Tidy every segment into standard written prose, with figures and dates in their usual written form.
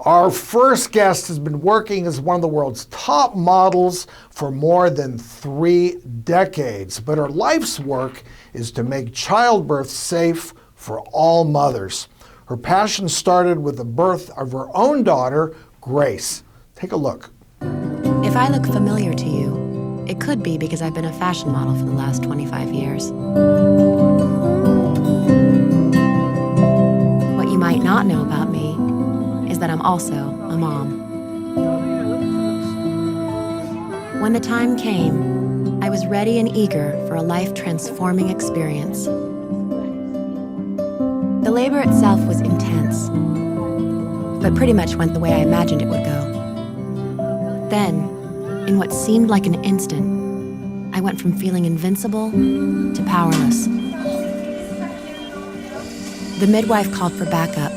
Our first guest has been working as one of the world's top models for more than 3 decades, but her life's work is to make childbirth safe for all mothers. Her passion started with the birth of her own daughter, Grace. Take a look. If I look familiar to you, it could be because I've been a fashion model for the last 25 years. What you might not know about me is that I'm also a mom. When the time came, I was ready and eager for a life-transforming experience. The labor itself was intense, but pretty much went the way I imagined it would go. Then, in what seemed like an instant, I went from feeling invincible to powerless. The midwife called for backup.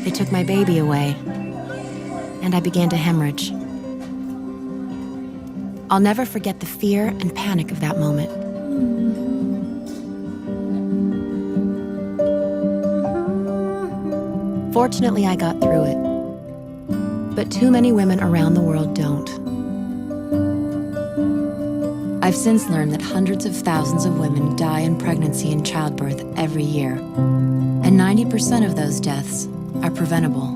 They took my baby away, and I began to hemorrhage. I'll never forget the fear and panic of that moment. Fortunately, I got through it, but too many women around the world don't. I've since learned that hundreds of thousands of women die in pregnancy and childbirth every year, and 90% of those deaths are preventable.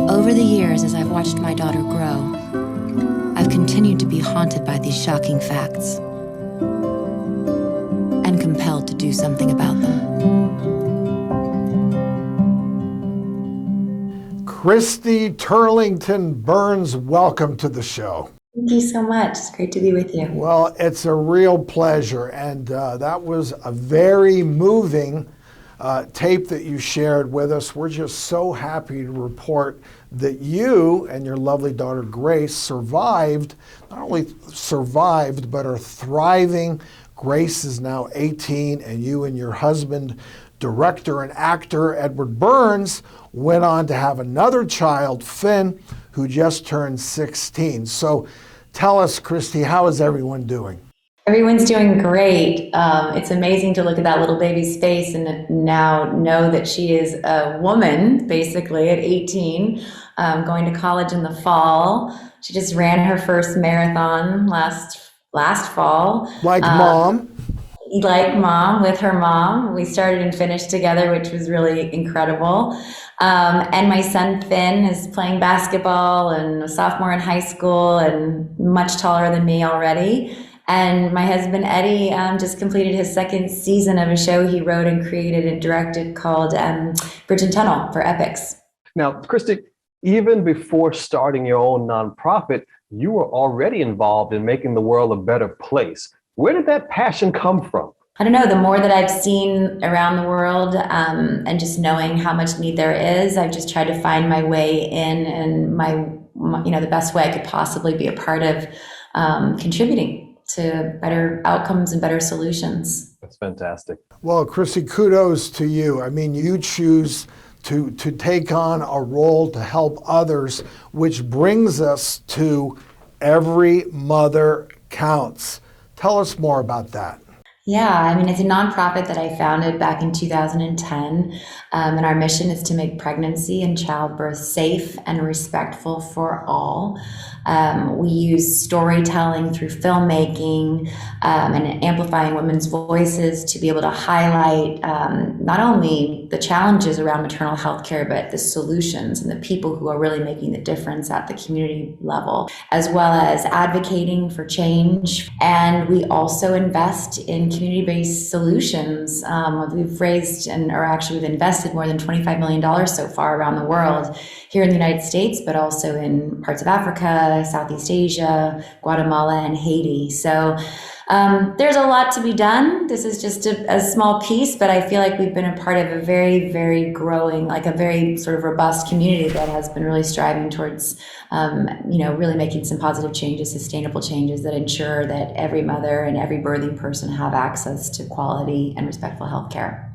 Over the years, as I've watched my daughter grow, I've continued to be haunted by these shocking facts and compelled to do something about them. Christy Turlington Burns, welcome to the show. Thank you so much. It's great to be with you. Well, it's a real pleasure, and that was a very moving tape that you shared with us. We're just so happy to report that you and your lovely daughter Grace survived, not only survived, but are thriving. Grace is now 18, and you and your husband, director and actor Edward Burns, went on to have another child, Finn, who just turned 16. So tell us, Christy, how is everyone doing? Everyone's doing great. It's amazing to look at that little baby's face and now know that she is a woman, basically, at 18, going to college in the fall. She just ran her first marathon last fall. Like mom? Like mom, with her mom. We started and finished together, which was really incredible. And my son Finn is playing basketball and a sophomore in high school and much taller than me already. And my husband Eddie just completed his second season of a show he wrote and created and directed called Bridge and Tunnel for Epics. Now, Christy, even before starting your own nonprofit, you were already involved in making the world a better place. Where did that passion come from? I don't know, the more that I've seen around the world and just knowing how much need there is, I've just tried to find my way in and my the best way I could possibly be a part of contributing to better outcomes and better solutions. That's fantastic. Well, Christy, kudos to you. I mean, you choose to take on a role to help others, which brings us to Every Mother Counts. Tell us more about that. Yeah, I mean, it's a nonprofit that I founded back in 2010, and our mission is to make pregnancy and childbirth safe and respectful for all. We use storytelling through filmmaking and amplifying women's voices to be able to highlight not only the challenges around maternal health care, but the solutions and the people who are really making the difference at the community level, as well as advocating for change. And we also invest in community-based solutions. We've invested more than $25 million so far around the world, here in the United States, but also in parts of Africa, Southeast Asia, Guatemala, and Haiti. So there's a lot to be done. This is just a small piece, but I feel like we've been a part of a very, very growing, like a very sort of robust community that has been really striving towards, really making some positive changes, sustainable changes that ensure that every mother and every birthing person have access to quality and respectful health care.